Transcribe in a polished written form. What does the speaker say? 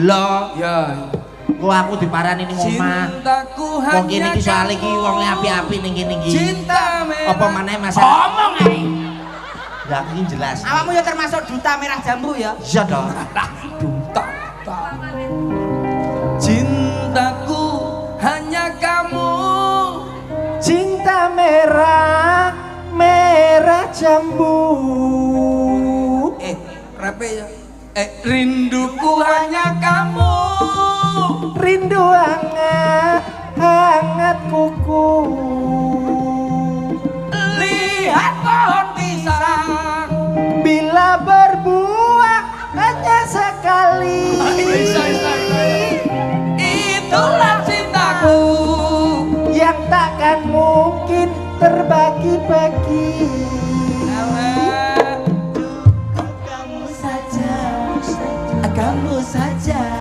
Lho, ya. kok aku diparani ning omah. Cintaku Wong kene hanya iki soal iki wong api-api ning kene iki. Cinta merah. Apa maneh Mas? Ngomong ae. Ya iki jelas. Awakmu ya termasuk duta merah jambu ya. Iya dong. Duta. Cintaku hanya kamu. Cinta merah, merah jambu. Rapi ya. Rinduku hanya kamu. Rindu hangat, hangat kuku. Lihat pohon pisang. Bila berbuah hanya sekali. Itulah cintaku Yang takkan mungkin terbagi-bagi.